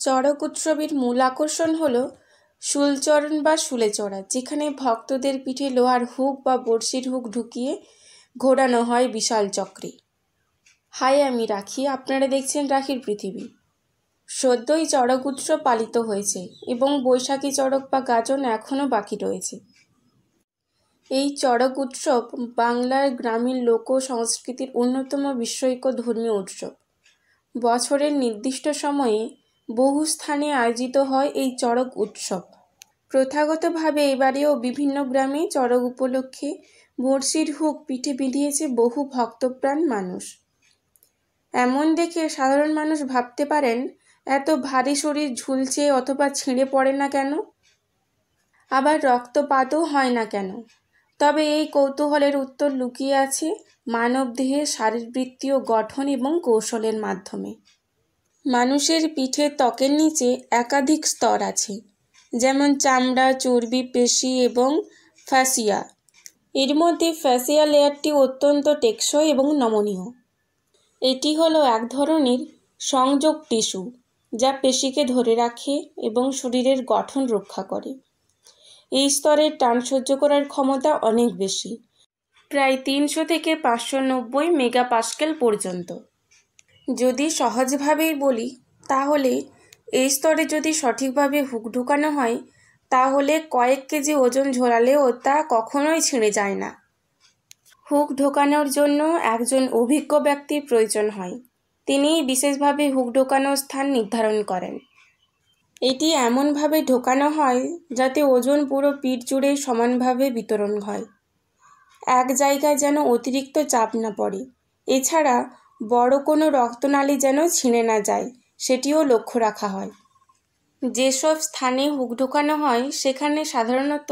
চড়ক উৎসবের মূল আকর্ষণ হল শুলচরণ বা শুলে চড়া, যেখানে ভক্তদের পিঠে লোহার হুক বা বড়শির হুক ঢুকিয়ে ঘোরানো হয় বিশাল চক্রে। হাই, আমি রাখি, আপনারা দেখছেন রাখির পৃথিবী। সদ্যই চড়ক উৎসব পালিত হয়েছে এবং বৈশাখী চড়ক বা গাজন এখনও বাকি রয়েছে। এই চড়ক উৎসব বাংলার গ্রামীণ লোক সংস্কৃতির অন্যতম বিস্ময়কর ধর্মীয় উৎসব। বছরের নির্দিষ্ট সময়ে বহু স্থানে আয়োজিত হয় এই চড়ক উৎসব। প্রথাগতভাবে এবারেও বিভিন্ন গ্রামে চড়ক উপলক্ষে বড়শির হুক পিঠে বিঁধিয়েছে বহু ভক্তপ্রাণ মানুষ। এমন দেখে সাধারণ মানুষ ভাবতে পারেন, এত ভারী শরীর ঝুলছে অথবা ছিঁড়ে পড়ে না কেন, আবার রক্তপাতও হয় না কেন? তবে এই কৌতূহলের উত্তর লুকিয়ে আছে মানবদেহের শারীরবৃত্তীয় গঠন এবং কৌশলের মাধ্যমে। মানুষের পিঠে ত্বকের নিচে একাধিক স্তর আছে, যেমন চামড়া, চর্বি, পেশি এবং ফ্যাসিয়া। এর মধ্যে ফ্যাসিয়া লেয়ারটি অত্যন্ত টেকসই এবং নমনীয়। এটি হলো এক ধরনের সংযোগ টিস্যু, যা পেশিকে ধরে রাখে এবং শরীরের গঠন রক্ষা করে। এই স্তরের টান সহ্য করার ক্ষমতা অনেক বেশি, প্রায় 300 থেকে 590 মেগাপাস্কেল পর্যন্ত। যদি সহজভাবেই বলি, তাহলে এই স্তরে যদি সঠিকভাবে হুক ঢুকানো হয়, তাহলে কয়েক কেজি ওজন ঝোলালেও তা কখনোই ছিঁড়ে যায় না। হুক ঢোকানোর জন্য একজন অভিজ্ঞ ব্যক্তির প্রয়োজন হয়। তিনিই বিশেষভাবে হুক ঢোকানোর স্থান নির্ধারণ করেন। এটি এমনভাবে ঢোকানো হয় যাতে ওজন পুরো পিঠ জুড়ে সমানভাবে বিতরণ হয়, এক জায়গায় যেন অতিরিক্ত চাপ না পড়ে। এছাড়া বড় কোনো রক্তনালী যেন ছিঁড়ে না যায়, সেটিও লক্ষ্য রাখা হয়। যেসব স্থানে হুক ঢোকানো হয় সেখানে সাধারণত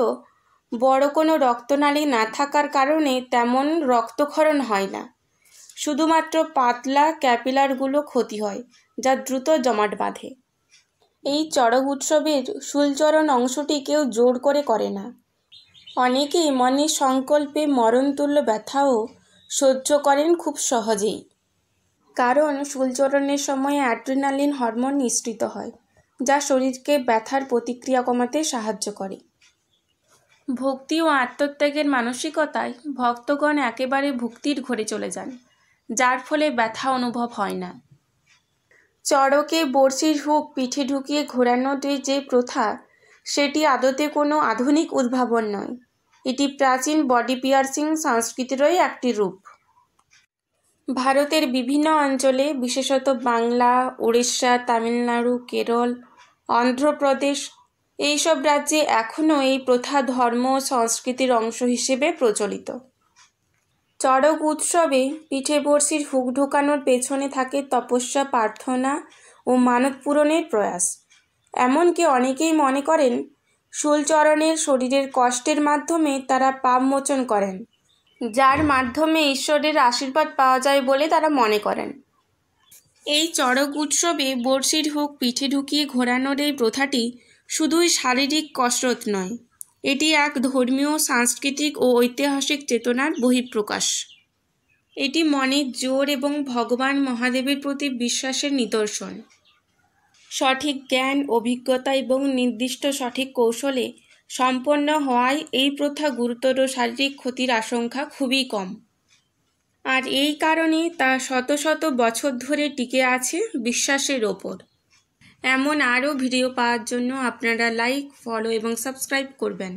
বড় কোনো রক্তনালী না থাকার কারণে তেমন রক্তক্ষরণ হয় না। শুধুমাত্র পাতলা ক্যাপিলারগুলো ক্ষতি হয়, যা দ্রুত জমাট বাঁধে। এই চড়ক উৎসবের শুলচরণ অংশটি কেউ জোর করে না। অনেকেই মনের সংকল্পে মরণতুল্য ব্যথাও সহ্য করেন খুব সহজেই, কারণ শুলচরণের সময় অ্যাড্রিনালিন হরমোন নিঃসৃত হয়, যা শরীরকে ব্যথার প্রতিক্রিয়া কমাতে সাহায্য করে। ভক্তি ও আত্মত্যাগের মানসিকতায় ভক্তগণ একেবারে ভক্তির ঘোরে চলে যান, যার ফলে ব্যথা অনুভব হয় না। চড়কে বড়শির হুক পিঠে ঢুকিয়ে ঘোরানোর যে প্রথা, সেটি আদতে কোনো আধুনিক উদ্ভাবন নয়। এটি প্রাচীন বডি পিয়ার্সিং সংস্কৃতিরই একটি রূপ। ভারতের বিভিন্ন অঞ্চলে, বিশেষত বাংলা, উড়িষ্যা, তামিলনাড়ু, কেরল, অন্ধ্রপ্রদেশ এইসব রাজ্যে এখনও এই প্রথা ধর্ম ও সংস্কৃতির অংশ হিসেবে প্রচলিত। চড়ক উৎসবে পিঠে বড়শির হুক ঢোকানোর পেছনে থাকে তপস্যা, প্রার্থনা ও মানত পূরণের প্রয়াস। এমনকি অনেকেই মনে করেন শুলচরণের শরীরের কষ্টের মাধ্যমে তারা পাপ মোচন করেন, যার মাধ্যমে ঈশ্বরের আশীর্বাদ পাওয়া যায় বলে তারা মনে করেন। এই চড়ক উৎসবে বড়শির হুক পিঠে ঢুকিয়ে ঘোরানোর এই প্রথাটি শুধুই শারীরিক কসরত নয়, এটি এক ধর্মীয়, সাংস্কৃতিক ও ঐতিহাসিক চেতনার বহিঃপ্রকাশ। এটি মনের জোর এবং ভগবান মহাদেবের প্রতি বিশ্বাসের নিদর্শন। সঠিক জ্ঞান, অভিজ্ঞতা এবং নির্দিষ্ট সঠিক কৌশলে সম্পন্ন হওয়ায় এই প্রথা গুরুতর শারীরিক ক্ষতির আশঙ্কা খুবই কম। আর এই কারণে তা শত শত বছর ধরে টিকে আছে বিশ্বাসের ওপর। এমন আরও ভিডিও পাওয়ার জন্য আপনারা লাইক, ফলো এবং সাবস্ক্রাইব করবেন।